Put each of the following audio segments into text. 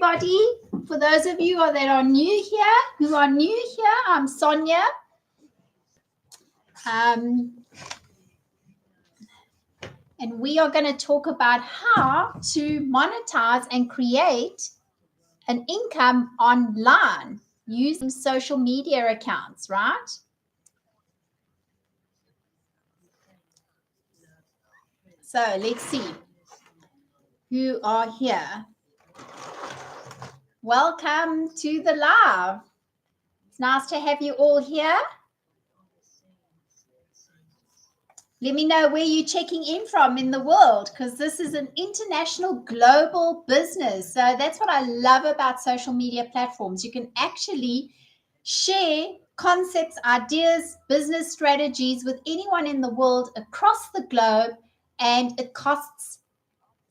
everybody. For those of you that are new here, I'm Sonya. And we are going to talk about how to monetize and create an income online using social media accounts, right? So let's see who are here. Welcome to the live. It's nice to have you all here. Let me know where you're checking in from in the world, because this is an international global business. So that's what I love about social media platforms. You can actually share concepts, ideas, business strategies with anyone in the world across the globe, and it costs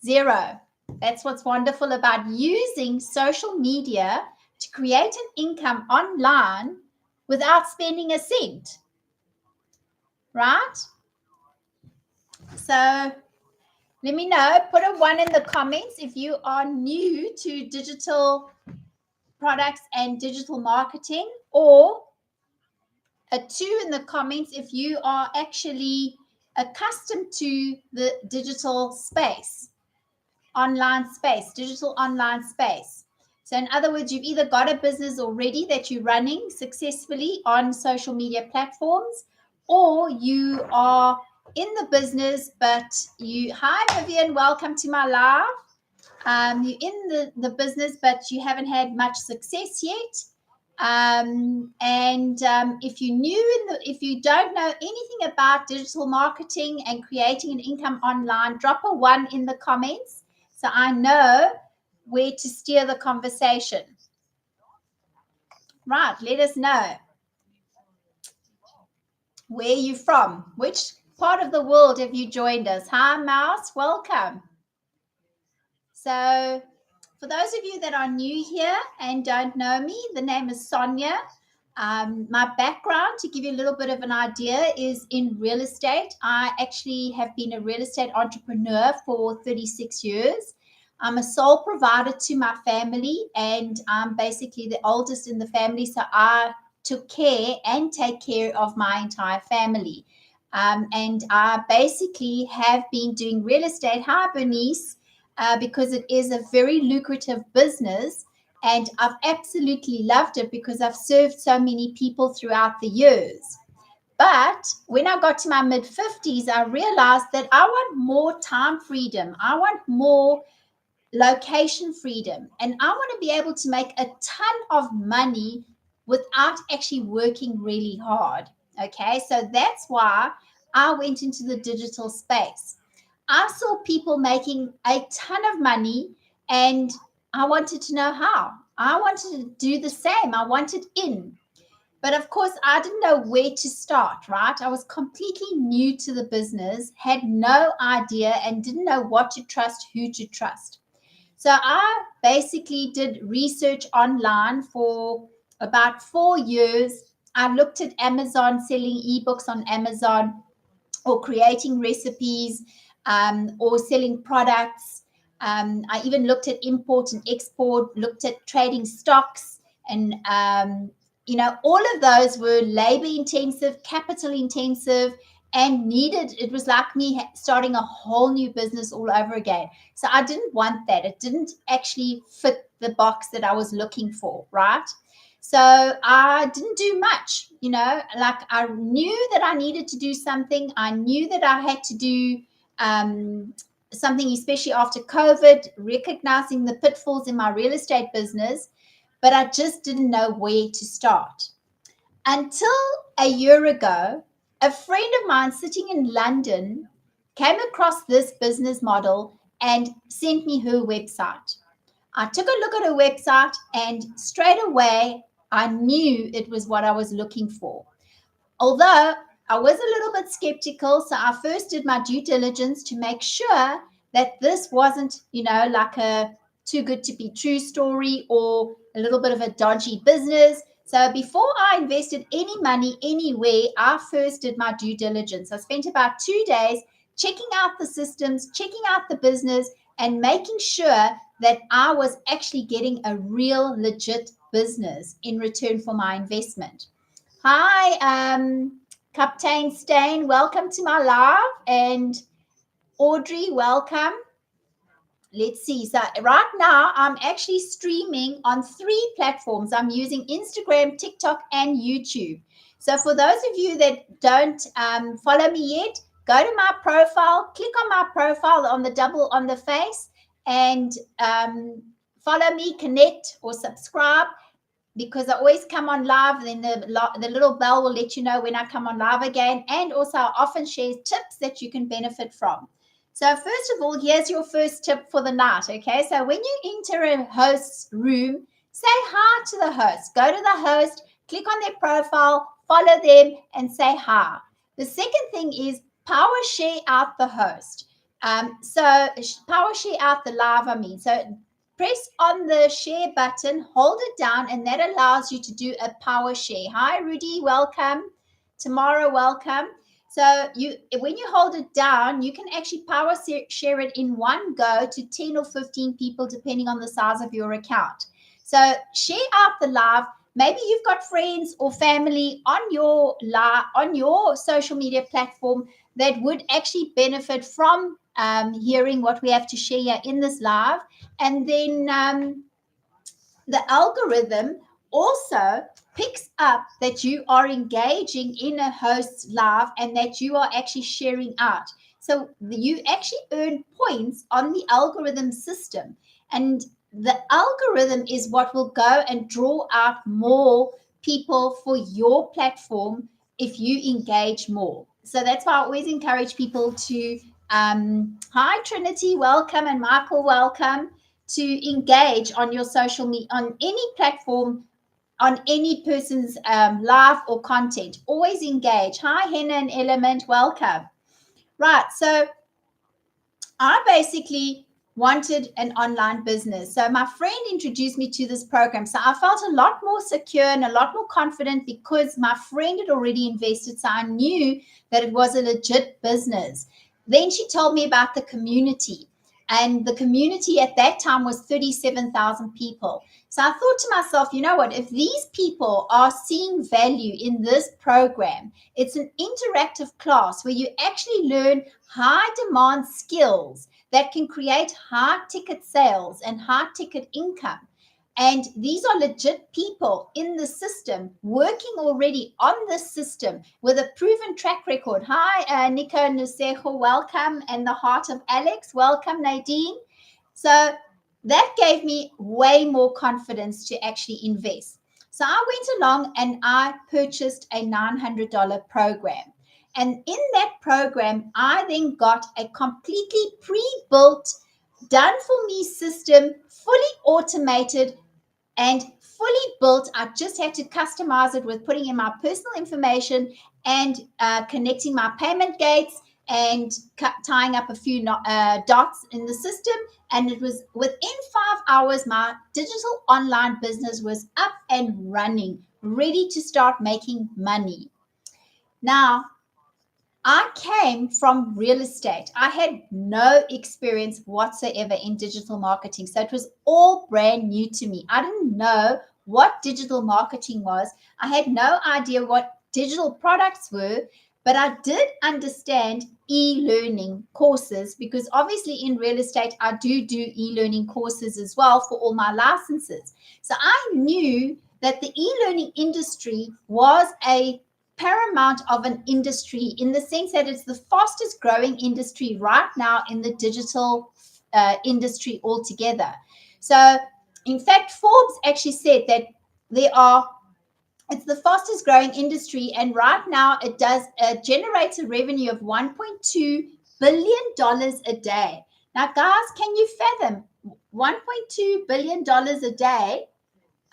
zero. That's what's wonderful about using social media to create an income online without spending a cent, right? So let me know. Put a 1 in the comments if you are new to digital products and digital marketing, or a 2 in the comments if you are actually accustomed to the digital space, digital online space. So in other words, you've either got a business already that you're running successfully on social media platforms, or you are in the business, but hi Vivian, welcome to my live. You're in the business, but you haven't had much success yet. If you're new if you don't know anything about digital marketing and creating an income online, drop a 1 in the comments so I know where to steer the conversation. Right, let us know where you're from. Which part of the world have you joined us? Hi, Mouse, welcome. So for those of you that are new here and don't know me, the name is Sonya. My background, to give you a little bit of an idea, is in real estate. I actually have been a real estate entrepreneur for 36 years. I'm a sole provider to my family, and I'm basically the oldest in the family, so I took care and take care of my entire family. And I basically have been doing real estate. Hi, Bernice. Because it is a very lucrative business, and I've absolutely loved it because I've served so many people throughout the years. But when I got to my mid-50s, I realized that I want more time freedom. I want more location freedom, and I want to be able to make a ton of money without actually working really hard. Okay, so that's why I went into the digital space. I saw people making a ton of money, and I wanted to know how. I wanted to do the same. I wanted in. But of course, I didn't know where to start, right? I was completely new to the business, had no idea, and didn't know what to trust, who to trust. So I basically did research online for about 4 years. I looked at Amazon, selling ebooks on Amazon, or creating recipes, or selling products. I even looked at import and export, looked at trading stocks, and all of those were labor intensive, capital intensive, and needed. It was like me starting a whole new business all over again. So I didn't want that. It didn't actually fit the box that I was looking for, right? So I didn't do much, like I knew that I needed to do something. I knew that I had to do something, especially after COVID, recognizing the pitfalls in my real estate business, but I just didn't know where to start. Until a year ago, a friend of mine sitting in London came across this business model and sent me her website. I took a look at her website, and straight away, I knew it was what I was looking for. Although I was a little bit skeptical, so I first did my due diligence to make sure that this wasn't, like a too good to be true story or a little bit of a dodgy business. So before I invested any money anywhere, I first did my due diligence. I spent about 2 days checking out the systems, checking out the business, and making sure that I was actually getting a real legit business in return for my investment. Hi, Captain Stain, welcome to my live, and Audrey, welcome. Let's see. So right now I'm actually streaming on 3 platforms. I'm using Instagram, TikTok, and YouTube. So for those of you that don't follow me yet, go to my profile, click on my profile on the double on the face, and follow me, connect, or subscribe, because I always come on live. Then the little bell will let you know when I come on live again. And also I often share tips that you can benefit from. So first of all, here's your first tip for the night, okay? So when you enter a host's room, say hi to the host. Go to the host, click on their profile, follow them, and say hi. The second thing is power share out the host. So power share out the live, I mean. So press on the share button, hold it down, and that allows you to do a power share. Hi, Rudy, welcome. Tamara, welcome. So when you hold it down, you can actually power share it in one go to 10 or 15 people, depending on the size of your account. So share out the live. Maybe you've got friends or family on your social media platform that would actually benefit from hearing what we have to share here in this live. And then the algorithm also picks up that you are engaging in a host's live and that you are actually sharing out. So you actually earn points on the algorithm system. And the algorithm is what will go and draw out more people for your platform if you engage more. So that's why I always encourage people to, hi Trinity, welcome, and Michael, welcome, to engage on your social media, on any platform, on any person's live or content. Always engage. Hi, Henna and Element, welcome. Right, so I basically wanted an online business. So my friend introduced me to this program. So I felt a lot more secure and a lot more confident because my friend had already invested. So I knew that it was a legit business. Then she told me about the community. And the community at that time was 37,000 people. So I thought to myself, you know what, if these people are seeing value in this program, it's an interactive class where you actually learn high demand skills that can create high ticket sales and high ticket income. And these are legit people in the system working already on the system with a proven track record. Hi, Nico Nusejo, welcome. And the Heart of Alex, welcome, Nadine. So that gave me way more confidence to actually invest. So I went along and I purchased a $900 program. And in that program, I then got a completely pre-built, done for me system, fully automated and fully built. I just had to customize it with putting in my personal information and connecting my payment gates and tying up a few dots in the system. And it was within 5 hours, my digital online business was up and running, ready to start making money. Now, I came from real estate. I had no experience whatsoever in digital marketing. So it was all brand new to me. I didn't know what digital marketing was. I had no idea what digital products were, but I did understand e-learning courses because obviously in real estate, I do e-learning courses as well for all my licenses. So I knew that the e-learning industry was a paramount of an industry in the sense that it's the fastest growing industry right now in the digital industry altogether. So in fact, Forbes actually said that it's the fastest growing industry, and right now it generates a revenue of $1.2 billion a day. Now guys, can you fathom $1.2 billion a day?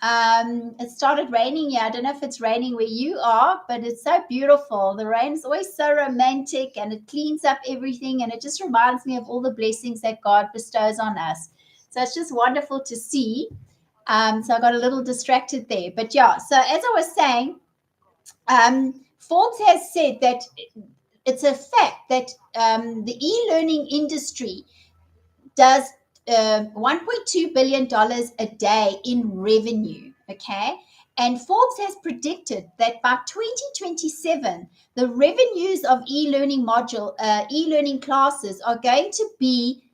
It started raining here. I don't know if it's raining where you are, but it's so beautiful. The rain is always so romantic and it cleans up everything, and it just reminds me of all the blessings that God bestows on us. So it's just wonderful to see. So I got a little distracted there. But yeah, so as I was saying, Forbes has said that it's a fact that the e-learning industry does $1.2 billion a day in revenue. Okay. And Forbes has predicted that by 2027, the revenues of e-learning classes are going to be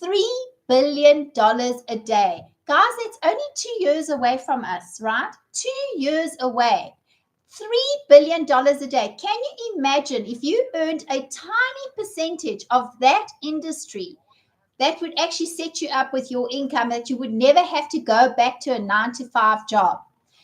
$3 billion a day. Guys, that's only 2 years away from us, right? 2 years away. $3 billion a day. Can you imagine if you earned a tiny percentage of that industry? That would actually set you up with your income that you would never have to go back to a 9 to 5 job.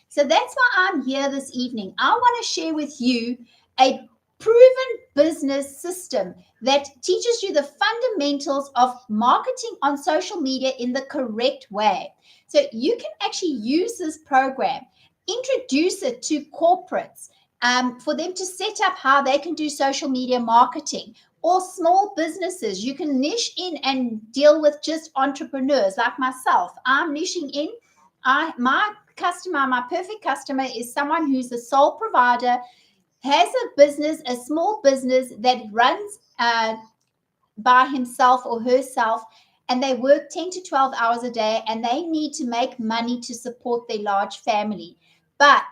So that's why I'm here this evening. I want to share with you a proven business system that teaches you the fundamentals of marketing on social media in the correct way. So you can actually use this program, introduce it to corporates for them to set up how they can do social media marketing, or small businesses. You can niche in and deal with just entrepreneurs like myself. I'm niching in. My customer, my perfect customer is someone who's a sole provider, has a business, a small business that runs by himself or herself, and they work 10 to 12 hours a day, and they need to make money to support their large family. But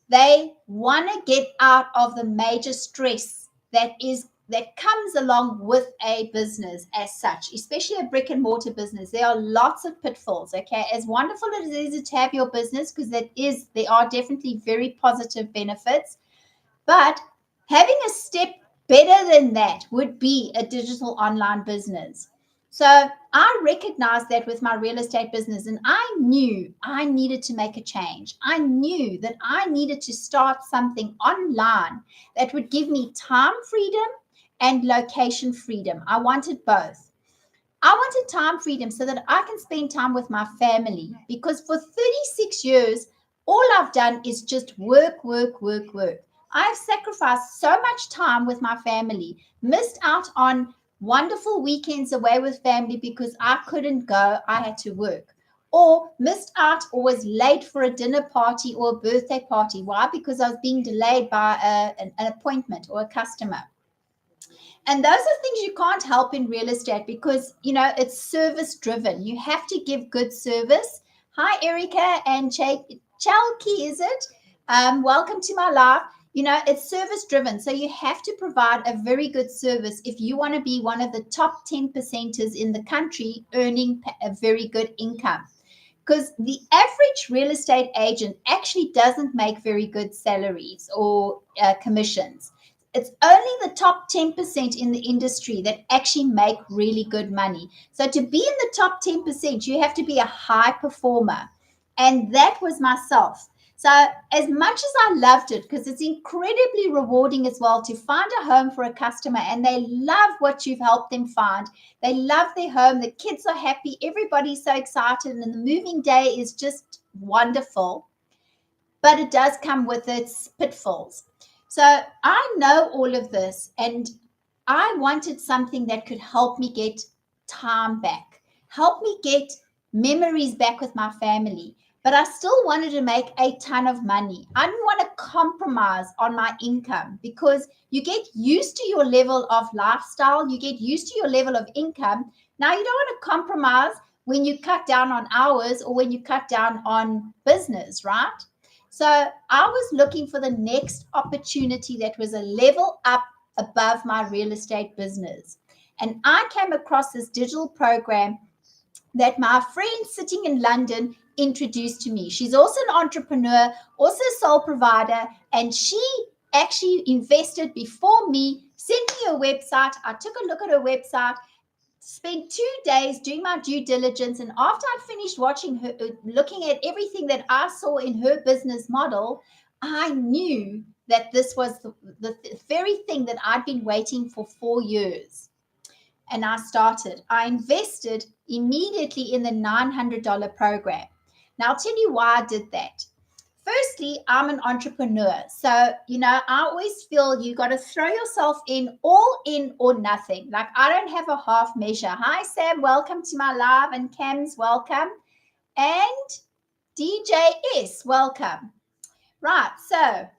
they want to get out of the major stress that comes along with a business as such, especially a brick and mortar business. There are lots of pitfalls. Okay, as wonderful as it is to have your business, because there are definitely very positive benefits, but having a step better than that would be a digital online business. So I recognized that with my real estate business, and I knew I needed to make a change. I knew that I needed to start something online that would give me time freedom and location freedom. I wanted both. I wanted time freedom so that I can spend time with my family, because for 36 years, all I've done is just work, work, work, work. I've sacrificed so much time with my family, missed out on wonderful weekends away with family because I couldn't go, I had to work. Or missed out or was late for a dinner party or a birthday party. Why? Because I was being delayed by an appointment or a customer. And those are things you can't help in real estate because, it's service driven. You have to give good service. Hi, Erica and Chalky, is it? Welcome to my live. It's service driven. So you have to provide a very good service if you want to be one of the top 10 percenters in the country earning a very good income. Because the average real estate agent actually doesn't make very good salaries or commissions. It's only the top 10% in the industry that actually make really good money. So to be in the top 10%, you have to be a high performer. And that was myself. So as much as I loved it, because it's incredibly rewarding as well to find a home for a customer and they love what you've helped them find. They love their home. The kids are happy. Everybody's so excited. And the moving day is just wonderful. But it does come with its pitfalls. So I know all of this, and I wanted something that could help me get time back, help me get memories back with my family. But I still wanted to make a ton of money. I didn't want to compromise on my income, because you get used to your level of lifestyle, you get used to your level of income. Now you don't want to compromise when you cut down on hours or when you cut down on business, right? So I was looking for the next opportunity that was a level up above my real estate business. And I came across this digital program that my friend sitting in London introduced to me. She's also an entrepreneur, also a sole provider, and she actually invested before me, sent me a website. I took a look at her website, spent 2 days doing my due diligence, and after I'd finished watching her, looking at everything that I saw in her business model, I knew that this was the very thing that I'd been waiting for 4 years. And I invested immediately in the $900 program. Now I'll tell you why I did that. Firstly, I'm an entrepreneur. So, I always feel you got to throw yourself in, all in or nothing. Like, I don't have a half measure. Hi, Sam. Welcome to my live. And Cam's welcome. And DJS, welcome. Right. So,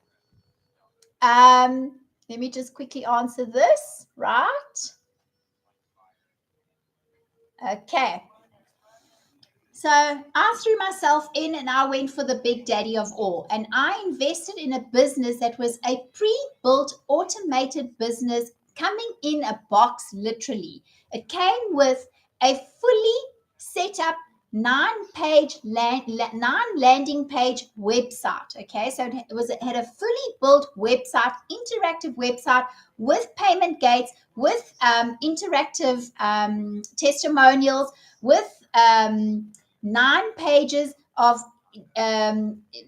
let me just quickly answer this. Right. Okay. So I threw myself in and I went for the big daddy of all. And I invested in a business that was a pre built automated business coming in a box, literally. It came with a fully set up nine landing page website. Okay, so it had a fully built website, interactive website with payment gates, with interactive testimonials, with 9 pages of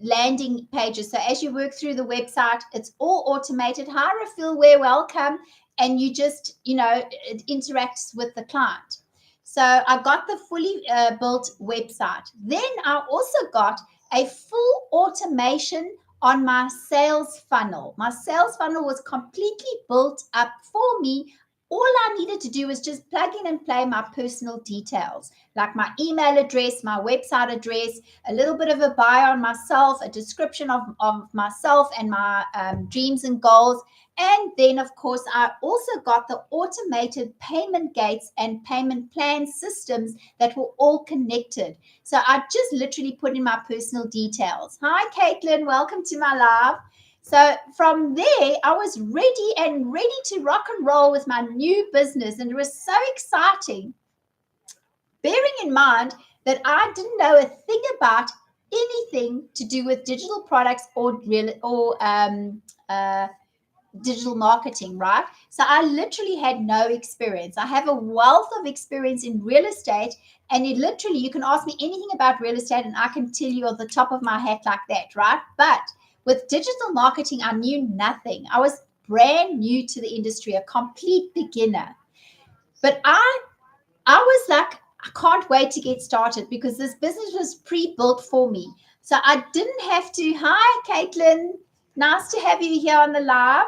landing pages. So as you work through the website, it's all automated. Hi, Rafil, we're welcome. And you just, it interacts with the client. So I got the fully built website. Then I also got a full automation on my sales funnel. My sales funnel was completely built up for me. All I needed to do was just plug in and play my personal details, like my email address, my website address, a little bit of a bio on myself, a description of myself and my dreams and goals. And then, of course, I also got the automated payment gates and payment plan systems that were all connected. So I just literally put in my personal details. Hi, Caitlin. Welcome to my live. So from there, I was ready to rock and roll with my new business. And it was so exciting, bearing in mind that I didn't know a thing about anything to do with digital products or digital marketing, right? So I literally had no experience. I have a wealth of experience in real estate, and it literally, you can ask me anything about real estate and I can tell you on the top of my head like that, right? But with digital marketing, I knew nothing. I was brand new to the industry, a complete beginner. But I was like, I can't wait to get started because this business was pre-built for me. So I didn't have to. Hi, Caitlin. Nice to have you here on the live.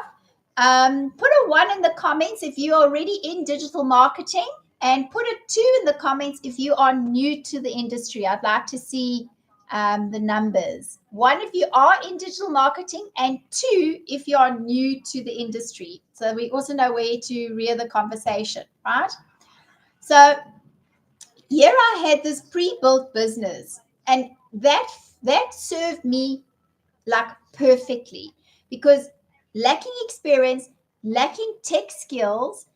Put a 1 in the comments if you're already in digital marketing, and put a 2 in the comments if you are new to the industry. I'd like to see the numbers. 1 if you are in digital marketing, and 2 if you are new to the industry. So we also know where to rear the conversation, right? So here I had this pre-built business, and that served me like perfectly, because lacking experience, lacking tech skills,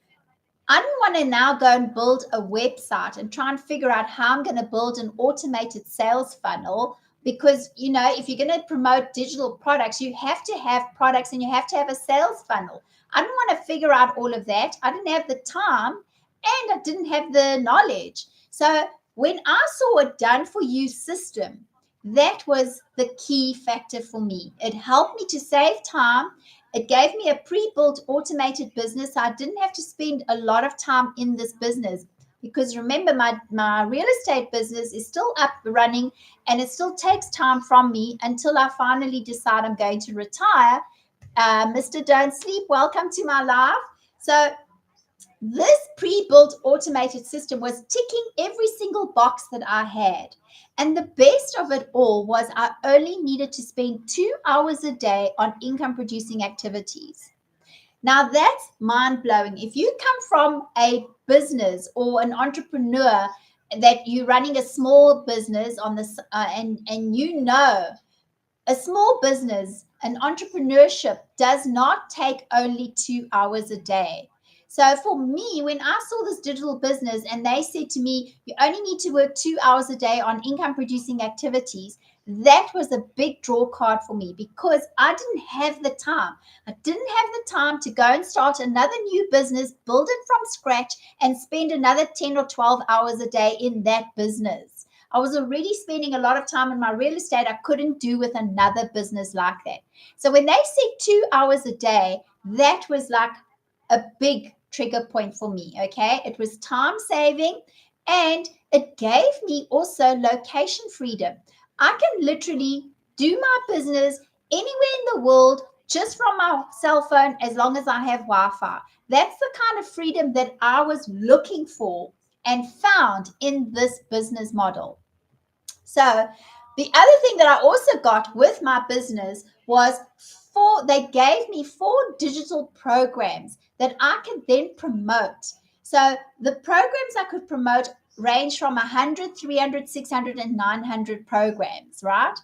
I didn't want to now go and build a website and try and figure out how I'm going to build an automated sales funnel. Because, if you're going to promote digital products, you have to have products and you have to have a sales funnel. I didn't want to figure out all of that. I didn't have the time and I didn't have the knowledge. So when I saw a done for you system, that was the key factor for me. It helped me to save time. It gave me a pre-built automated business. So I didn't have to spend a lot of time in this business, because remember, my real estate business is still up running and it still takes time from me until I finally decide I'm going to retire. Mr. Don't Sleep, welcome to my live. So this pre-built automated system was ticking every single box that I had. And the best of it all was I only needed to spend 2 hours a day on income producing activities. Now that's mind blowing. If you come from a business or an entrepreneur, that you're running a small business on this, and a small business, an entrepreneurship does not take only 2 hours a day. So for me, when I saw this digital business and they said to me, you only need to work 2 hours a day on income producing activities, that was a big draw card for me, because I didn't have the time. I didn't have the time to go and start another new business, build it from scratch, and spend another 10 or 12 hours a day in that business. I was already spending a lot of time in my real estate. I couldn't do with another business like that. So when they said 2 hours a day, that was like a big trigger point for me. Okay. It was time saving, and it gave me also location freedom. I can literally do my business anywhere in the world just from my cell phone, as long as I have Wi-Fi. That's the kind of freedom that I was looking for and found in this business model. So the other thing that I also got with my business was they gave me 4 digital programs that I could then promote. So the programs I could promote range from 100, 300, 600, and 900 programs, right?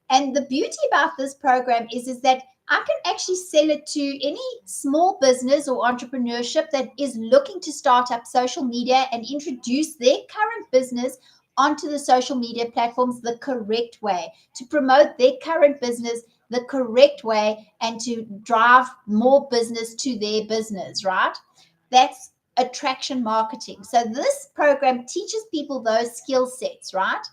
And the beauty about this program is that I can actually sell it to any small business or entrepreneurship that is looking to start up social media and introduce their current business onto the social media platforms the correct way, to promote their current business the correct way, and to drive more business to their business, right? That's attraction marketing. So this program teaches people those skill sets, right?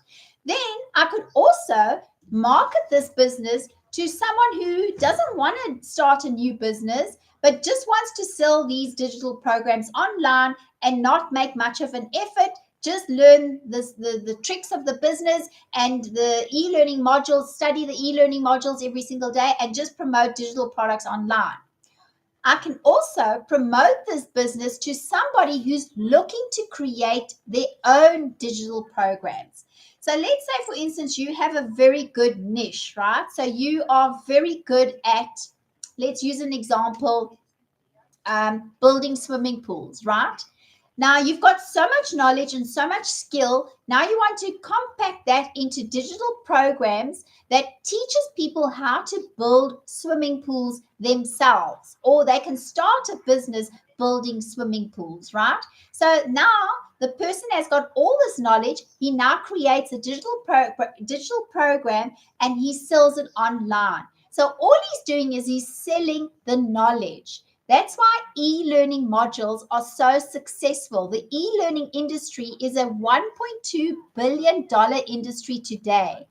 Then I could also market this business to someone who doesn't want to start a new business but just wants to sell these digital programs online and not make much of an effort, just learn the tricks of the business and the e-learning modules, study the e-learning modules every single day, and just promote digital products online. I can also promote this business to somebody who's looking to create their own digital programs. So let's say, for instance, you have a very good niche, right? So you are very good at, let's use an example, building swimming pools, right? Now you've got so much knowledge and so much skill. Now you want to compact that into digital programs that teaches people how to build swimming pools themselves, or they can start a business building swimming pools, right? So now the person has got all this knowledge. He now creates a digital program and he sells it online. So all he's doing is he's selling the knowledge. That's why e-learning modules are so successful. The e-learning industry is a $1.2 billion industry today.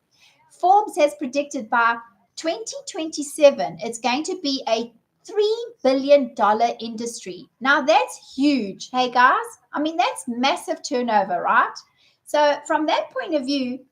Forbes has predicted by 2027, it's going to be a $3 billion industry. Now that's huge. Hey guys, I mean, that's massive turnover, right? So from that point of view,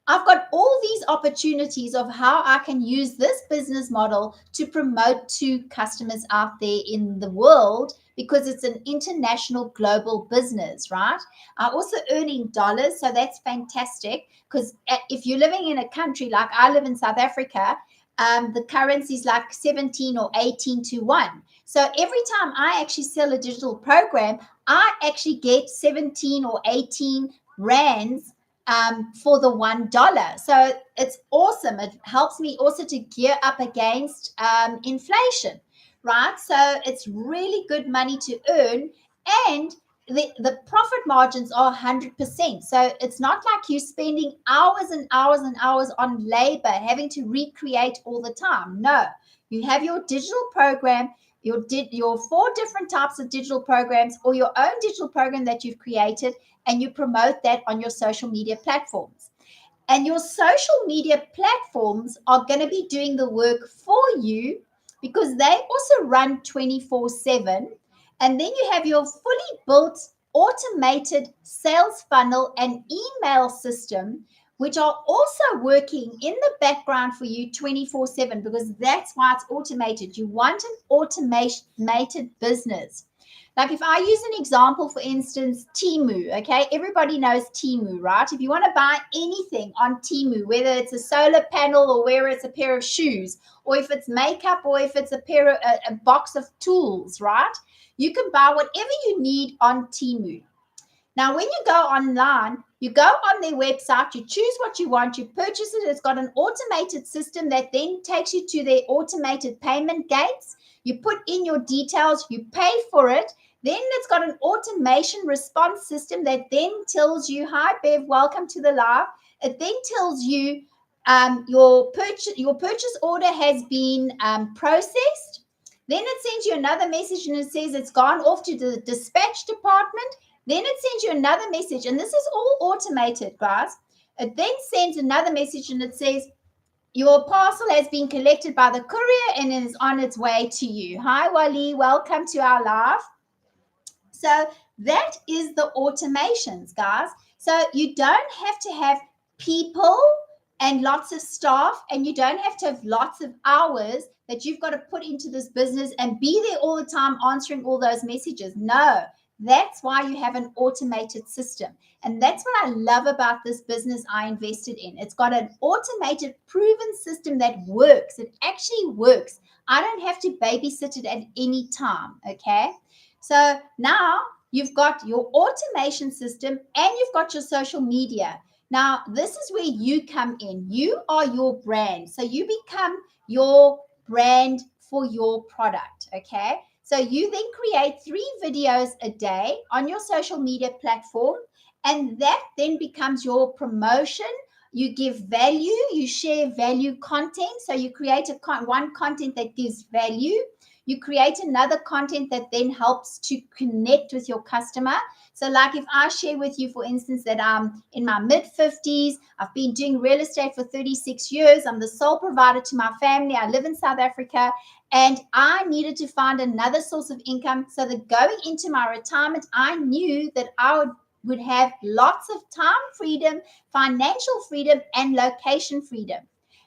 I've got all these opportunities of how I can use this business model to promote to customers out there in the world, because it's an international global business, right? I also earn in dollars, so that's fantastic, because if you're living in a country like I live in South Africa, the currency is like 17 or 18 to 1. So every time I actually sell a digital program, I actually get 17 or 18 rands for the $1. So it's awesome. It helps me also to gear up against inflation, right? So it's really good money to earn, and the profit margins are 100%. So it's not like you're spending hours and hours and hours on labor having to recreate all the time. No, you have your digital program, your 4 different types of digital programs, or your own digital program that you've created, and you promote that on your social media platforms. And your social media platforms are going to be doing the work for you, because they also run 24/7. And then you have your fully built automated sales funnel and email system, which are also working in the background for you 24/7, because that's why it's automated. You want an automated business. Like if I use an example, for instance, Temu, okay? Everybody knows Temu, right? If you want to buy anything on Temu, whether it's a solar panel or whether it's a pair of shoes, or if it's makeup, or if it's a box of tools, right? You can buy whatever you need on Temu. Now, when you go online, you go on their website, you choose what you want, you purchase it. It's got an automated system that then takes you to their automated payment gates. You put in your details, you pay for it. Then it's got an automation response system that then tells you, hi, Bev, welcome to the live. It then tells you your purchase order has been processed. Then it sends you another message and it says it's gone off to the dispatch department. Then it sends you another message, and this is all automated, guys. It then sends another message and it says, your parcel has been collected by the courier and is on its way to you. Hi, Wally. Welcome to our live. So that is the automations, guys. So you don't have to have people and lots of staff, and you don't have to have lots of hours that you've got to put into this business and be there all the time answering all those messages. No, that's why you have an automated system. And that's what I love about this business I invested in. It's got an automated, proven system that works. It actually works. I don't have to babysit it at any time, okay? So now you've got your automation system, and you've got your social media. Now, this is where you come in. You are your brand. So you become your brand for your product. Okay. So you then create 3 videos a day on your social media platform, and that then becomes your promotion. You give value, you share value content. So you create one content that gives value. You create another content that then helps to connect with your customer. So, like if I share with you, for instance, that I'm in my mid 50s, I've been doing real estate for 36 years, I'm the sole provider to my family, I live in South Africa, and I needed to find another source of income so that going into my retirement, I knew that I would have lots of time freedom, financial freedom, and location freedom.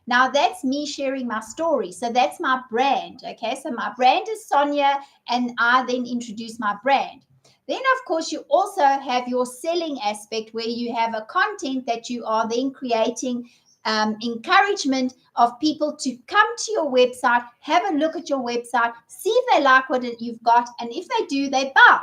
Now that's me sharing my story. So that's my brand. Okay. So my brand is Sonya, and I then introduce my brand. Then, of course, you also have your selling aspect where you have a content that you are then creating encouragement of people to come to your website, have a look at your website, see if they like what you've got, and if they do, they buy.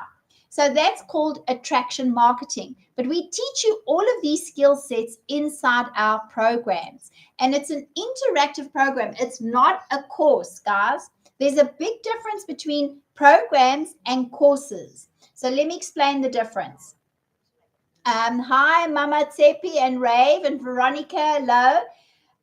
So that's called attraction marketing. But we teach you all of these skill sets inside our programs. And it's an interactive program. It's not a course, guys. There's a big difference between programs and courses. So let me explain the difference. Hi, Mama Tsepi and Rave and Veronica. Hello.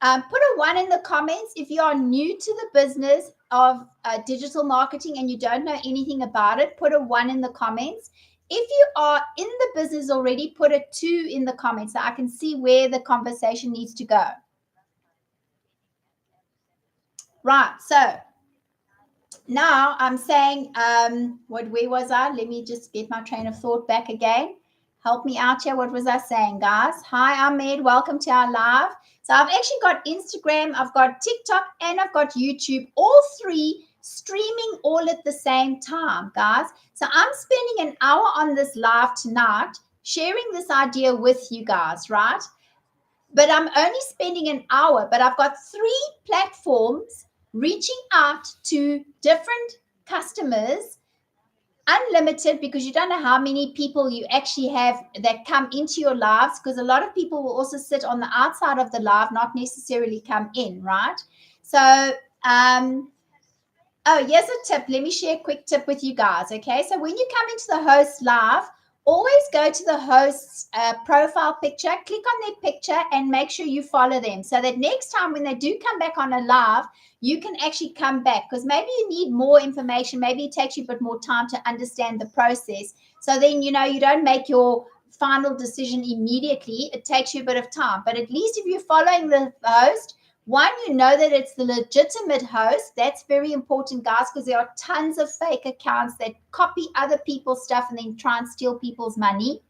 Put a 1 in the comments if you are new to the business of digital marketing and you don't know anything about it. Put a 1 in the comments. If you are in the business already, put a 2 in the comments so I can see where the conversation needs to go. Right. So now I'm saying, where was I? Let me just get my train of thought back again. Help me out here. What was I saying, guys? Hi, Ahmed. Welcome to our live. So I've actually got Instagram, I've got TikTok, and I've got YouTube, all 3 streaming all at the same time, guys. So I'm spending an hour on this live tonight, sharing this idea with you guys, right? But I'm only spending an hour, but I've got 3 platforms reaching out to different customers, unlimited, because you don't know how many people you actually have that come into your lives, because a lot of people will also sit on the outside of the live, not necessarily come in, right? So here's a tip. Let me share a quick tip with you guys. Okay, so when you come into the host live, always go to the host's profile picture, click on their picture, and make sure you follow them so that next time when they do come back on a live, you can actually come back, because maybe you need more information. Maybe it takes you a bit more time to understand the process. So then, you don't make your final decision immediately. It takes you a bit of time. But at least if you're following the host, one, you know that it's the legitimate host. That's very important, guys, because there are tons of fake accounts that copy other people's stuff and then try and steal people's money.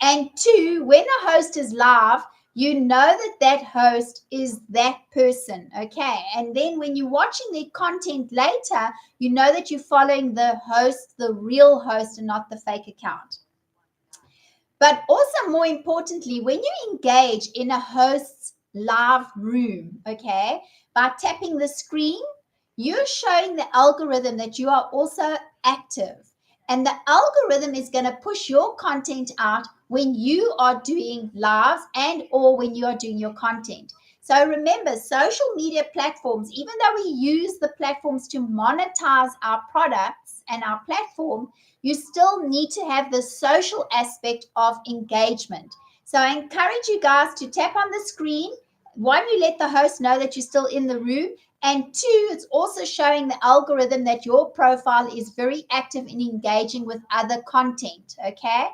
And 2, when a host is live, you know that host is that person, okay? And then when you're watching their content later, you know that you're following the host, the real host, and not the fake account. But also, more importantly, when you engage in a host's live room, okay, by tapping the screen, you're showing the algorithm that you are also active. And the algorithm is going to push your content out when you are doing lives and or when you are doing your content. So remember, social media platforms, even though we use the platforms to monetize our products and our platform, you still need to have the social aspect of engagement. So I encourage you guys to tap on the screen. 1, you let the host know that you're still in the room. And 2, it's also showing the algorithm that your profile is very active in engaging with other content, okay?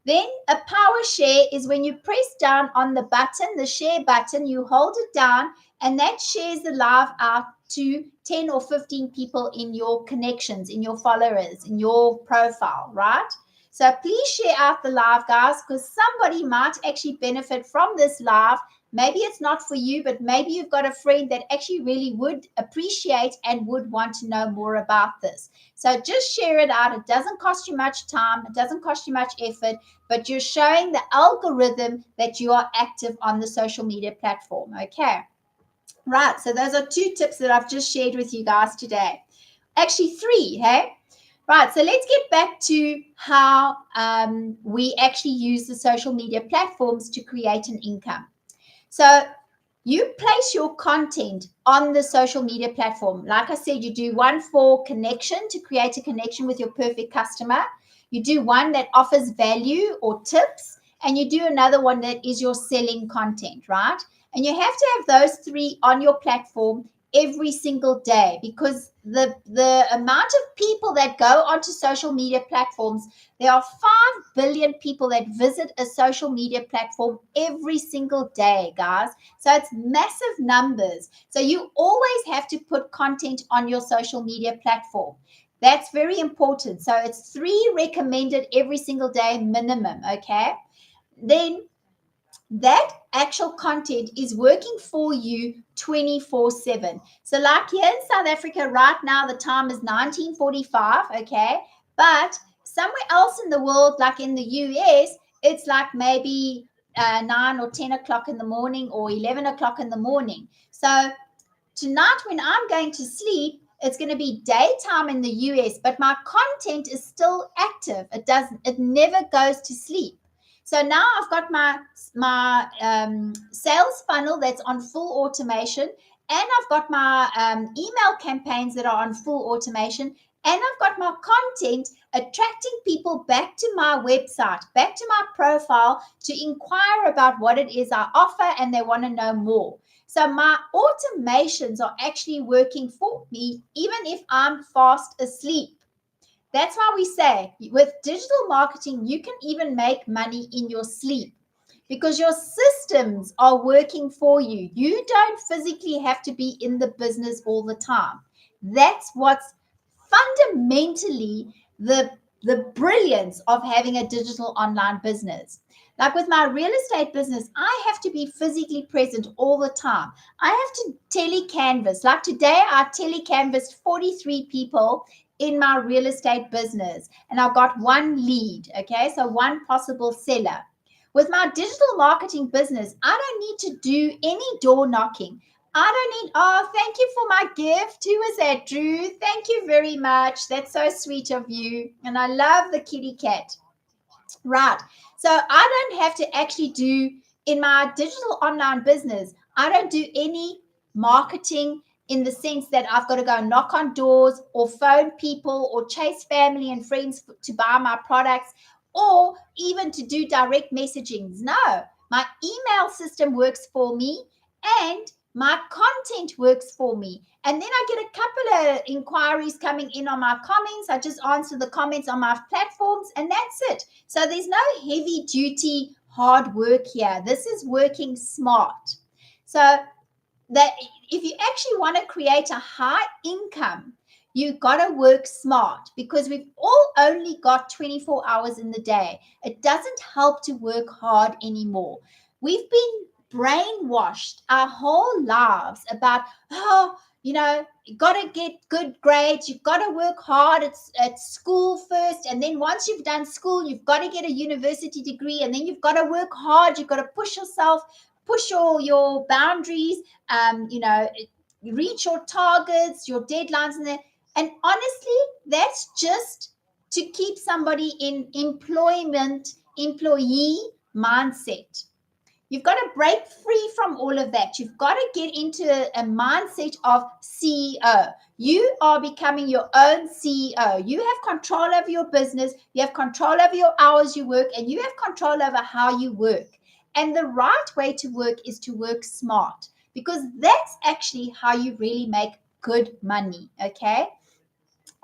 Then a power share is when you press down on the button, the share button, you hold it down, and that shares the live out to 10 or 15 people in your connections, in your followers, in your profile, right? So please share out the live, guys, because somebody might actually benefit from this live. Maybe it's not for you, but maybe you've got a friend that actually really would appreciate and would want to know more about this. So just share it out. It doesn't cost you much time. It doesn't cost you much effort, but you're showing the algorithm that you are active on the social media platform. Okay. Right. So those are 2 tips that I've just shared with you guys today. Actually 3, hey? Right, so let's get back to how we actually use the social media platforms to create an income. So you place your content on the social media platform. Like I said, you do one for connection, to create a connection with your perfect customer. You do one that offers value or tips, and you do another one that is your selling content, right? And you have to have those three on your platform every single day, because the amount of people that go onto social media platforms, there are 5 billion people that visit a social media platform every single day, guys. So it's massive numbers. So you always have to put content on your social media platform. That's very important. So it's 3 recommended every single day minimum, okay? Then that actual content is working for you 24/7. So like here in South Africa right now, the time is 19:45, okay? But somewhere else in the world, like in the US, it's like maybe 9 or 10 o'clock in the morning, or 11 o'clock in the morning. So tonight when I'm going to sleep, it's going to be daytime in the US, but my content is still active. It never goes to sleep. So now I've got my sales funnel that's on full automation, and I've got my email campaigns that are on full automation, and I've got my content attracting people back to my website, back to my profile, to inquire about what it is I offer, and they want to know more. So my automations are actually working for me, even if I'm fast asleep. That's why we say with digital marketing, you can even make money in your sleep, because your systems are working for you. You don't physically have to be in the business all the time. That's what's fundamentally the brilliance of having a digital online business. Like with my real estate business, I have to be physically present all the time. I have to telecanvas. Like today, I telecanvassed 43 people in my real estate business, and I've got one lead. Okay, so one possible seller. With my digital marketing business, I don't need to do any door knocking. I don't need, oh, thank you for my gift. Who is that, Drew? Thank you very much. That's so sweet of you. And I love the kitty cat. Right. So I don't have to actually do, in my digital online business, I don't do any marketing in the sense that I've got to go knock on doors or phone people or chase family and friends to buy my products, or even to do direct messaging. No, my email system works for me, and my content works for me. And then I get a couple of inquiries coming in on my comments. I just answer the comments on my platforms, and that's it. So there's no heavy duty hard work here. This is working smart. So that if you actually want to create a high income, you got to work smart, because we've all only got 24 hours in the day. It doesn't help to work hard anymore. We've been brainwashed our whole lives about, oh, you got to get good grades, you've got to work hard at school first, and then once you've done school, you've got to get a university degree, and then you've got to work hard, you've got to push yourself, push your boundaries, reach your targets, your deadlines, and honestly, that's just to keep somebody in employee mindset. You've got to break free from all of that. You've got to get into a mindset of CEO. You are becoming your own CEO. You have control over your business. You have control over your hours you work, and you have control over how you work. And the right way to work is to work smart, because that's actually how you really make good money. Okay.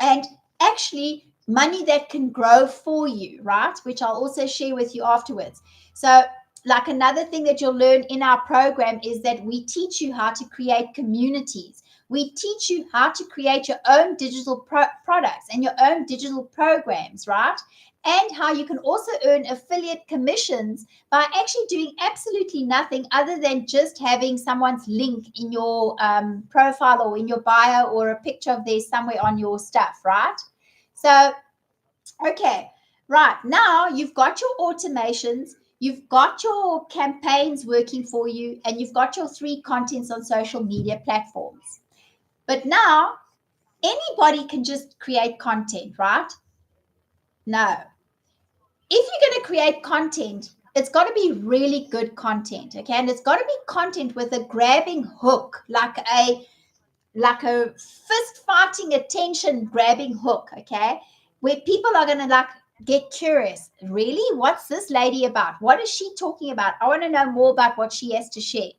And actually, money that can grow for you, right? Which I'll also share with you afterwards. So, like another thing that you'll learn in our program is that we teach you how to create communities. We teach you how to create your own digital products and your own digital programs, right? And how you can also earn affiliate commissions by actually doing absolutely nothing other than just having someone's link in your profile or in your bio, or a picture of theirs somewhere on your stuff, right? So, okay, right. Now you've got your automations, you've got your campaigns working for you, and you've got your 3 contents on social media platforms. But now Anybody can just create content, right? No. If you're going to create content, it's got to be really good content, okay? And it's got to be content with a grabbing hook, like a fist fighting attention grabbing hook, okay? Where people are going to like get curious. Really? What's this lady about? What is she talking about? I want to know more about what she has to share.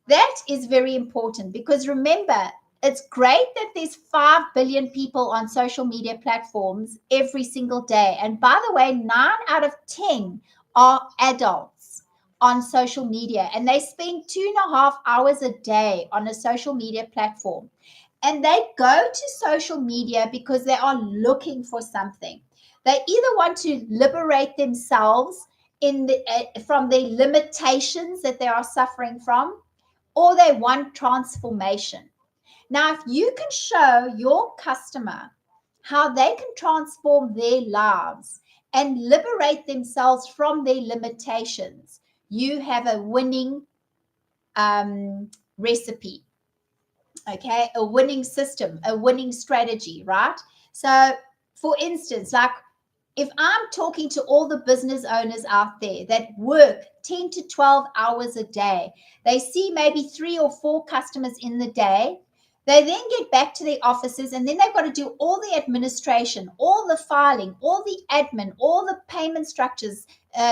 That is very important because remember, it's great that there's 5 billion people on social media platforms every single day. And by the way, 9 out of 10 are adults on social media, and they spend 2.5 hours a day on a social media platform. And they go to social media because they are looking for something. They either want to liberate themselves from the limitations that they are suffering from, or they want transformation. Now, if you can show your customer how they can transform their lives and liberate themselves from their limitations, you have a winning recipe, okay? A winning system, a winning strategy, right? So, for instance, like if I'm talking to all the business owners out there that work 10 to 12 hours a day, they see maybe 3 or 4 customers in the day. They then get back to their offices and then they've got to do all the administration, all the filing, all the admin, all the payment structures,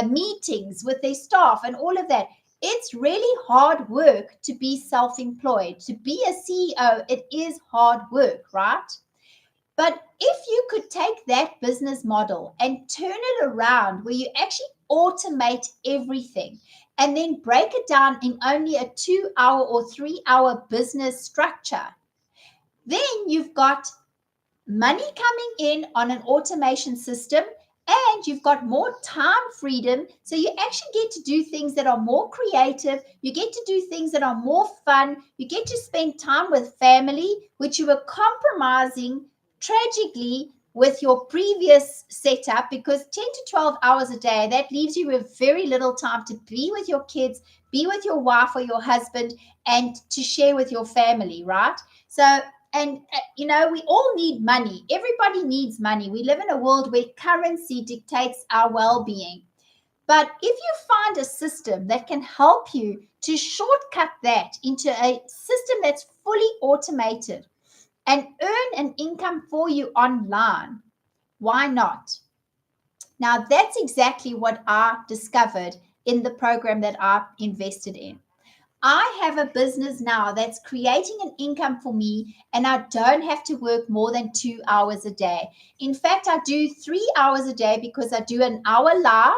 meetings with their staff, and all of that. It's really hard work to be self employed. To be a CEO, it is hard work, right? But if you could take that business model and turn it around where you actually automate everything and then break it down in only a 2 hour or 3 hour business structure, then you've got money coming in on an automation system and you've got more time freedom. So you actually get to do things that are more creative. You get to do things that are more fun. You get to spend time with family, which you were compromising tragically with your previous setup, because 10 to 12 hours a day, that leaves you with very little time to be with your kids, be with your wife or your husband, and to share with your family, right? So, and we all need money. Everybody needs money. We live in a world where currency dictates our well-being. But if you find a system that can help you to shortcut that into a system that's fully automated and earn an income for you online, why not? Now, that's exactly what I discovered in the program that I invested in. I have a business now that's creating an income for me, and I don't have to work more than 2 hours a day. In fact, I do 3 hours a day because I do an hour live,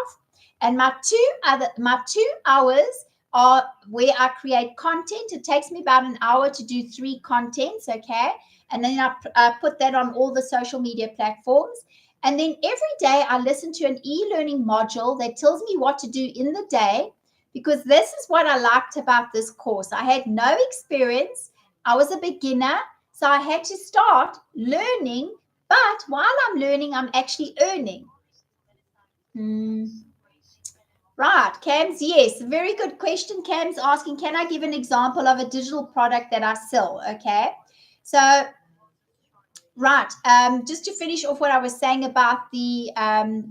and my 2 hours are where I create content. It takes me about an hour to do 3 contents, okay? And then I put that on all the social media platforms. And then every day I listen to an e-learning module that tells me what to do in the day, because this is what I liked about this course. I had no experience. I was a beginner, so I had to start learning. But while I'm learning, I'm actually earning. Right, Cam's, yes, very good question. Cam's asking, can I give an example of a digital product that I sell? Okay, so right, just to finish off what I was saying about the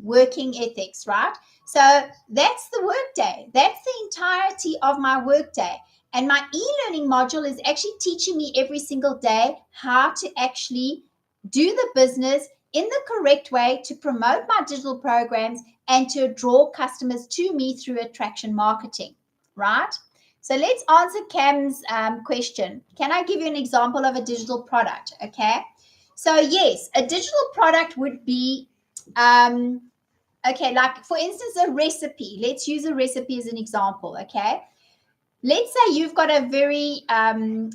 working ethics, right? So that's the workday. That's the entirety of my workday. And my e-learning module is actually teaching me every single day how to actually do the business in the correct way to promote my digital programs and to draw customers to me through attraction marketing, right? So let's answer Cam's question. Can I give you an example of a digital product? Okay. So yes, a digital product would be, okay, like for instance, a recipe. Let's use a recipe as an example, okay? Let's say you've got a very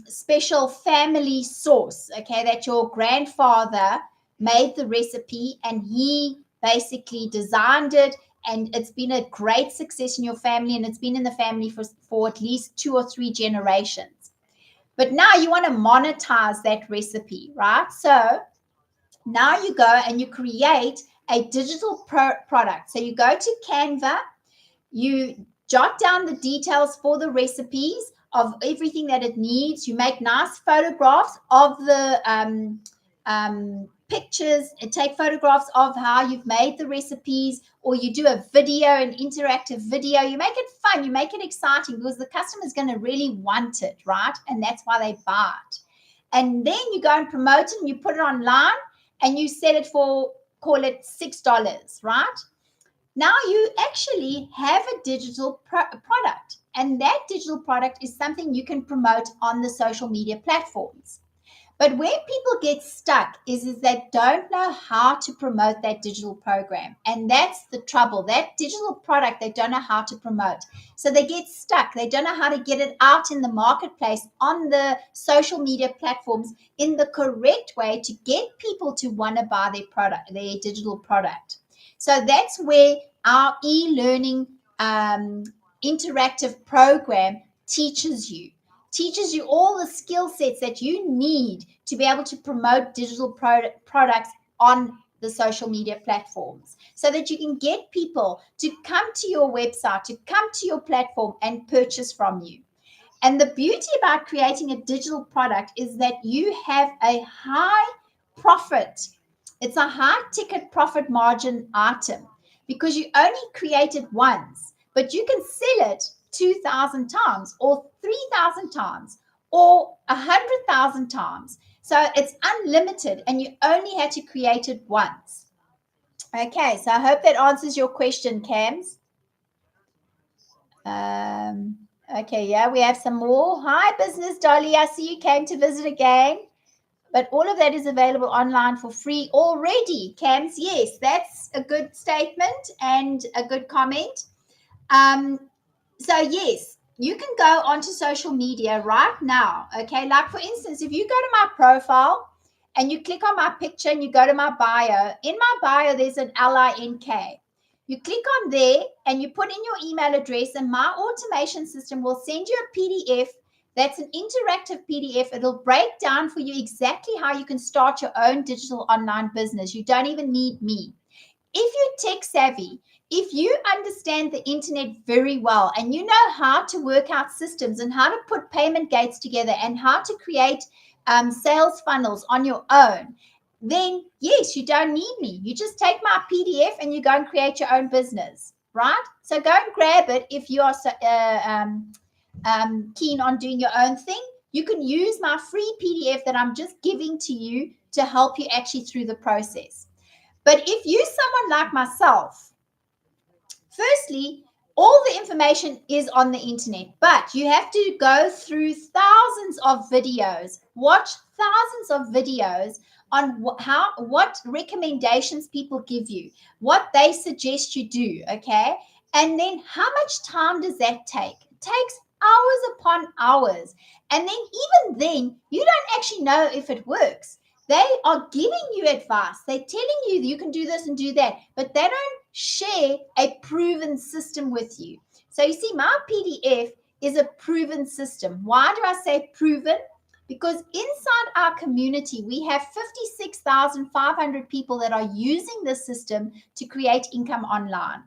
special family sauce, okay, that your grandfather made the recipe and he basically designed it, and it's been a great success in your family, and it's been in the family for at least 2 or 3 generations. But now you want to monetize that recipe, right? So now you go and you create a digital product. So you go to Canva, you jot down the details for the recipes of everything that it needs. You make nice photographs of the pictures and take photographs of how you've made the recipes, or you do a video, an interactive video. You make it fun, you make it exciting, because the customer is going to really want it, right? And that's why they buy it. And then you go and promote it and you put it online and you sell it for, call it $6, right? Now you actually have a digital product, and that digital product is something you can promote on the social media platforms. But where people get stuck is they don't know how to promote that digital program. And that's the trouble. That digital product, they don't know how to promote. So they get stuck. They don't know how to get it out in the marketplace on the social media platforms in the correct way to get people to want to buy their product, their digital product. So that's where our e-learning interactive program teaches you all the skill sets that you need to be able to promote digital products on the social media platforms, so that you can get people to come to your website, to come to your platform and purchase from you. And the beauty about creating a digital product is that you have a high profit. It's a high ticket profit margin item, because you only create it once, but you can sell it 2,000 times or 3,000 times or 100,000 times. So it's unlimited and you only had to create it once. Okay, so I hope that answers your question, Cams. Okay, yeah, we have some more. Hi, Business Dolly. I see you came to visit again. But all of that is available online for free already, Cams. Yes, that's a good statement and a good comment. So yes, you can go onto social media right now. Okay, like for instance, if you go to my profile and you click on my picture and you go to my bio, in my bio there's an link. You click on there and you put in your email address, and my automation system will send you a PDF. That's an interactive PDF. It'll break down for you exactly how you can start your own digital online business. You don't even need me. If you're tech savvy, if you understand the internet very well and you know how to work out systems and how to put payment gates together and how to create sales funnels on your own, then yes, you don't need me. You just take my PDF and you go and create your own business, right? So go and grab it if you are keen on doing your own thing. You can use my free PDF that I'm just giving to you to help you actually through the process. But if you're someone like myself, firstly, all the information is on the internet, but you have to go through thousands of videos, watch thousands of videos on what recommendations people give you, what they suggest you do, okay? And then how much time does that take? It takes hours upon hours. And then even then, you don't actually know if it works. They are giving you advice. They're telling you that you can do this and do that, but they don't share a proven system with you. So you see, my PDF is a proven system. Why do I say proven? Because inside our community, we have 56,500 people that are using this system to create income online.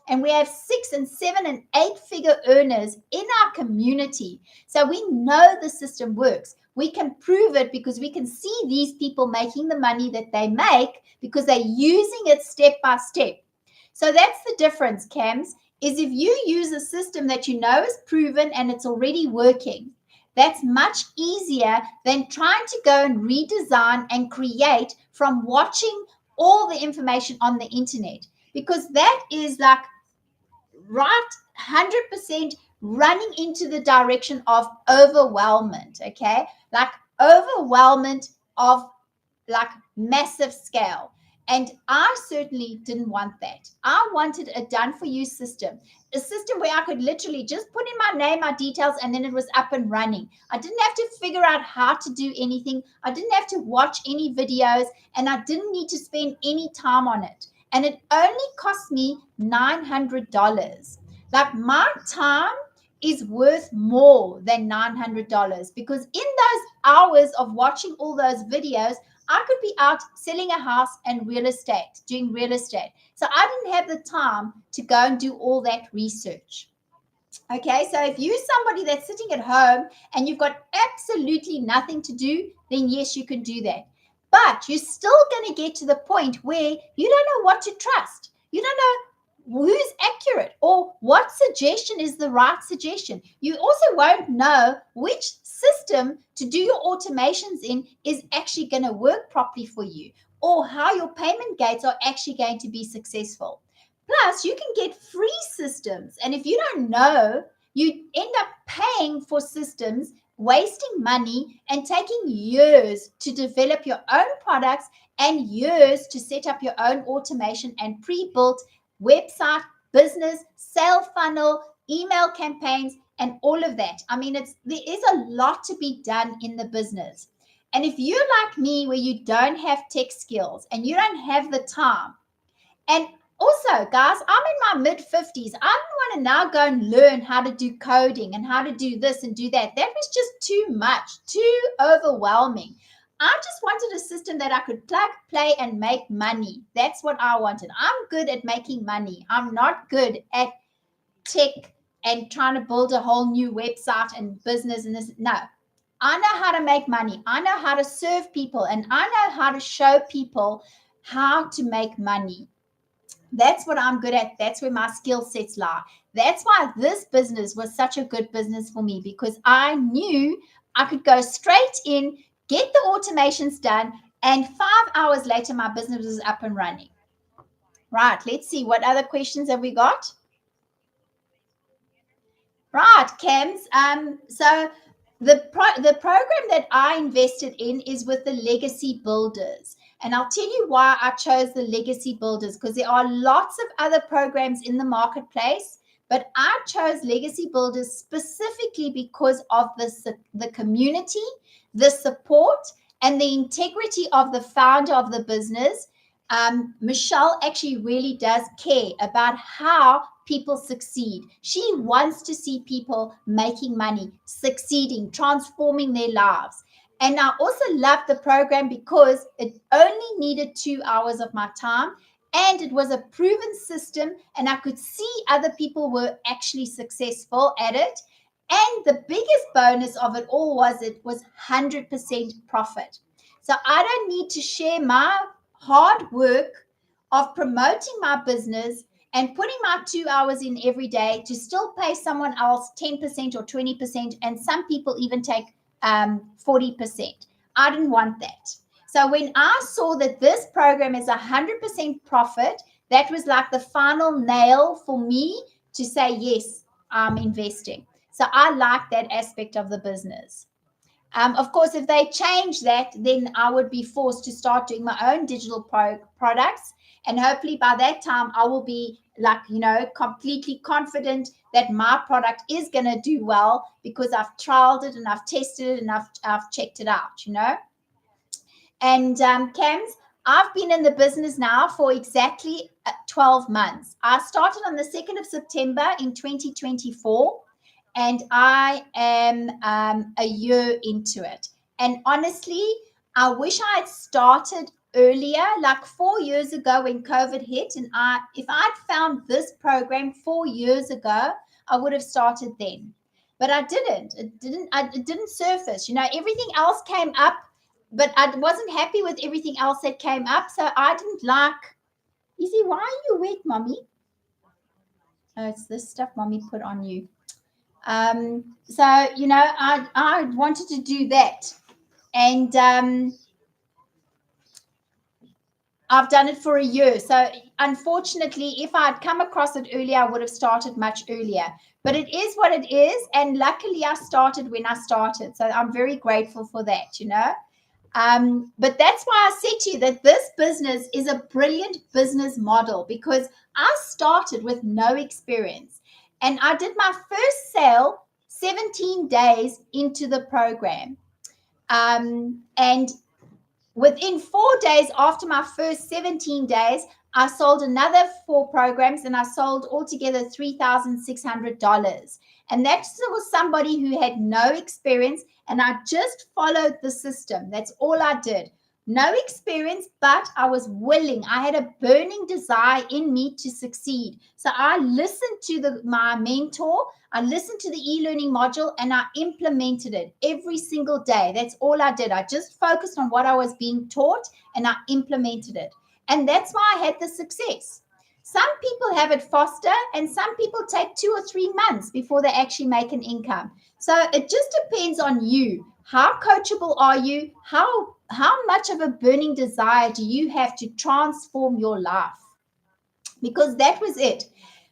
And we have 6 and 7 and 8-figure earners in our community. So we know the system works. We can prove it because we can see these people making the money that they make because they're using it step by step. So that's the difference, Cams, is if you use a system that you know is proven and it's already working, that's much easier than trying to go and redesign and create from watching all the information on the internet, because that is like right 100% running into the direction of overwhelmment, okay? Like overwhelmment of like massive scale. And I certainly didn't want that. I wanted a done for you system, a system where I could literally just put in my name, my details, and then it was up and running. I didn't have to figure out how to do anything. I didn't have to watch any videos, and I didn't need to spend any time on it. And it only cost me $900. Like my time is worth more than $900, because in those hours of watching all those videos, I could be out selling a house and real estate, doing real estate. So I didn't have the time to go and do all that research. Okay, so if you're somebody that's sitting at home and you've got absolutely nothing to do, then yes, you can do that. But you're still going to get to the point where you don't know what to trust. You don't know who's accurate or what suggestion is the right suggestion. You also won't know which system to do your automations in is actually going to work properly for you, or how your payment gates are actually going to be successful. Plus, you can get free systems. And if you don't know, you end up paying for systems, wasting money, and taking years to develop your own products and years to set up your own automation and pre-built website, business, sale funnel, email campaigns, and all of that. I mean, there is a lot to be done in the business. And if you're like me, where you don't have tech skills and you don't have the time, and also, guys, I'm in my mid 50s. I don't want to now go and learn how to do coding and how to do this and do that. That was just too much, too overwhelming. I just wanted a system that I could plug, play, and make money. That's what I wanted. I'm good at making money. I'm not good at tech and trying to build a whole new website and business and this. No, I know how to make money. I know how to serve people, and I know how to show people how to make money. That's what I'm good at. That's where my skill sets lie. That's why this business was such a good business for me, because I knew I could go straight in, get the automations done, and 5 hours later, my business was up and running. Right. Let's see. What other questions have we got? Right, Cams. So the program that I invested in is with the Legacy Builders. And I'll tell you why I chose the Legacy Builders, because there are lots of other programs in the marketplace, but I chose Legacy Builders specifically because of the community, the support, and the integrity of the founder of the business. Michelle actually really does care about how people succeed. She wants to see people making money, succeeding, transforming their lives. And I also love the program because it only needed 2 hours of my time, and it was a proven system, and I could see other people were actually successful at it. And the biggest bonus of it all was it was 100% profit. So I don't need to share my hard work of promoting my business and putting my 2 hours in every day to still pay someone else 10% or 20%, and some people even take 40%. I didn't want that. So when I saw that this program is 100% profit, that was like the final nail for me to say, yes, I'm investing. So I like that aspect of the business. Of course, if they change that, then I would be forced to start doing my own digital products. And hopefully by that time, I will be like, completely confident that my product is going to do well, because I've trialed it and I've tested it and I've checked it out, And Cams, I've been in the business now for exactly 12 months. I started on the 2nd of September in 2024. And I am a year into it. And honestly, I wish I had started earlier, like 4 years ago when COVID hit. And if I'd found this program 4 years ago, I would have started then. But I didn't. It didn't surface. Everything else came up, but I wasn't happy with everything else that came up. So I didn't like. Izzy, why are you wet, mommy? Oh, it's this stuff mommy put on you. So I wanted to do that, and I've done it for a year. So unfortunately, if I'd come across it earlier, I would have started much earlier. But it is what it is, and luckily I started when I started. So I'm very grateful for that. But that's why I said to you that this business is a brilliant business model, because I started with no experience. And I did my first sale 17 days into the program. And within 4 days after my first 17 days, I sold another 4 programs, and I sold altogether $3,600. And that was somebody who had no experience, and I just followed the system. That's all I did. no experience, but I was willing. I had a burning desire in me to succeed. So I listened to my mentor. I listened to the e-learning module and I implemented it every single day. That's all I did. I just focused on what I was being taught and I implemented it. And that's why I had the success. Some people have it faster and some people take 2 or 3 months before they actually make an income. So it just depends on you. How coachable are you? How much of a burning desire do you have to transform your life? Because that was it.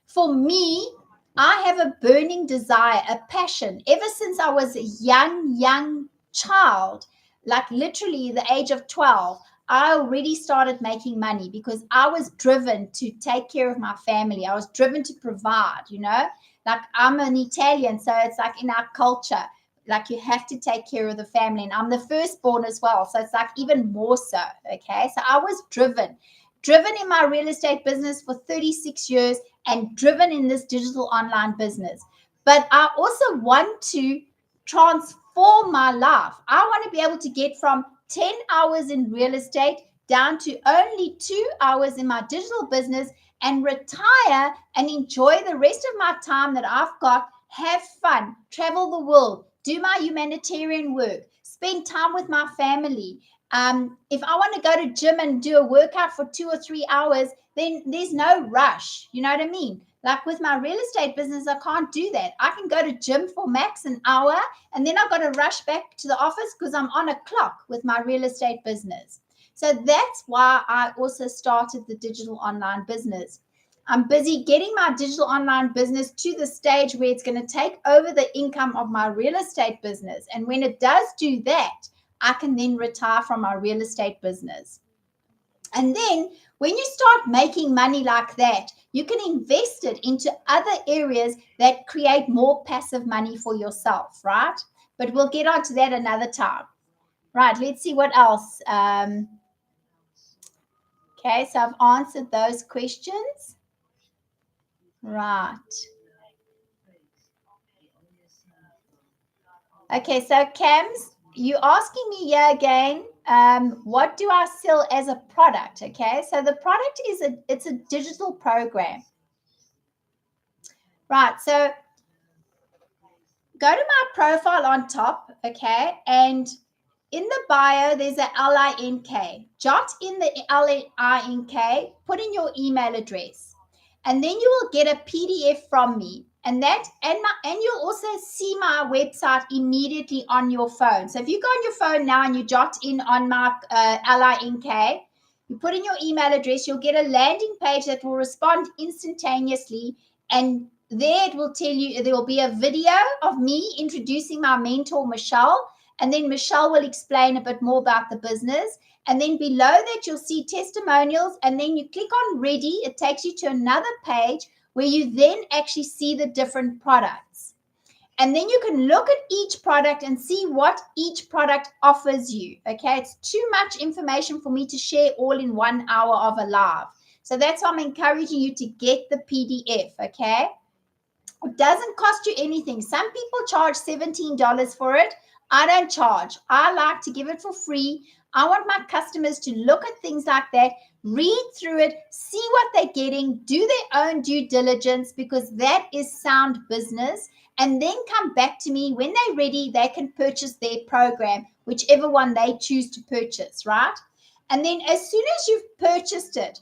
For me, I have a burning desire, a passion. Ever since I was a young child, like literally the age of 12, I already started making money because I was driven to take care of my family. I was driven to provide, like I'm an Italian, so it's like in our culture, like you have to take care of the family. And I'm the firstborn as well. So it's like even more so. Okay. So I was driven in my real estate business for 36 years and driven in this digital online business. But I also want to transform my life. I want to be able to get from 10 hours in real estate down to only 2 hours in my digital business and retire and enjoy the rest of my time that I've got, have fun, travel the world, do my humanitarian work, spend time with my family. If I want to go to gym and do a workout for 2 or 3 hours, then there's no rush. You know what I mean? Like with my real estate business, I can't do that. I can go to gym for max an hour and then I've got to rush back to the office because I'm on a clock with my real estate business. So that's why I also started the digital online business. I'm busy getting my digital online business to the stage where it's going to take over the income of my real estate business. And when it does do that, I can then retire from my real estate business. And then when you start making money like that, you can invest it into other areas that create more passive money for yourself, right? But we'll get onto that another time. Right, let's see what else. Okay, so I've answered those questions. Right. Okay, so Cams, you asking me here again, what do I sell as a product? Okay, so the product it's a digital program. Right, so go to my profile on top, okay, and in the bio there's a LINK. Jot in the LINK, put in your email address, and then you will get a PDF from me. And you'll also see my website immediately on your phone. So if you go on your phone now and you jot in on my LINK, you put in your email address, you'll get a landing page that will respond instantaneously. And there it will tell you, there will be a video of me introducing my mentor, Michelle. And then Michelle will explain a bit more about the business. And then below that, you'll see testimonials. And then you click on ready. It takes you to another page where you then actually see the different products. And then you can look at each product and see what each product offers you. Okay, it's too much information for me to share all in 1 hour of a live. So that's why I'm encouraging you to get the PDF. Okay, it doesn't cost you anything. Some people charge $17 for it. I don't charge. I like to give it for free. I want my customers to look at things like that, read through it, see what they're getting, do their own due diligence, because that is sound business, and then come back to me. When they're ready, they can purchase their program, whichever one they choose to purchase, right? And then as soon as you've purchased it,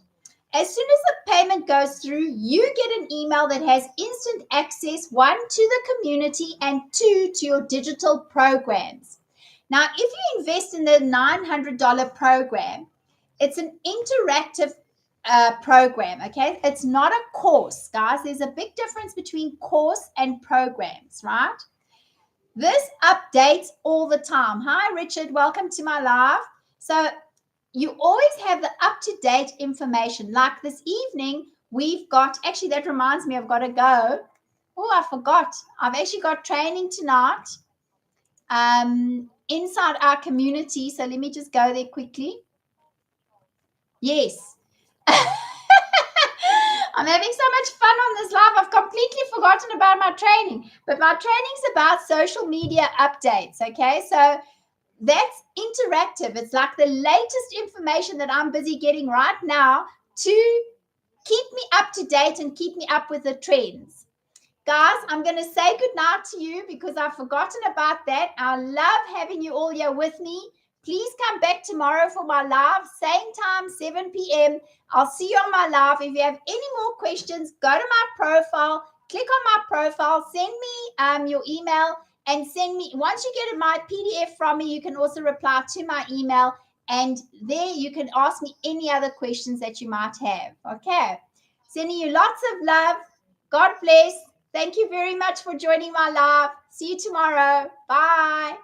as soon as the payment goes through, you get an email that has instant access, 1, to the community, and 2, to your digital programs. Now, if you invest in the $900 program, it's an interactive program, okay? It's not a course, guys. There's a big difference between course and programs, right? This updates all the time. Hi, Richard. Welcome to my live. So you always have the up-to-date information. Like this evening, we've got, actually, that reminds me, I've got to go. Oh, I forgot. I've actually got training tonight inside our community. So let me just go there quickly. Yes. I'm having so much fun on this live. I've completely forgotten about my training. But my training's about social media updates, okay? So that's interactive. It's like the latest information that I'm busy getting right now to keep me up to date and keep me up with the trends. Guys, I'm going to say goodnight to you because I've forgotten about that. I love having you all here with me. Please come back tomorrow for my live, same time, 7 p.m. I'll see you on my live. If you have any more questions, go to my profile, click on my profile, send me your email, and send me, once you get my PDF from me, you can also reply to my email, and there you can ask me any other questions that you might have. Okay. Sending you lots of love. God bless. Thank you very much for joining my live. See you tomorrow. Bye.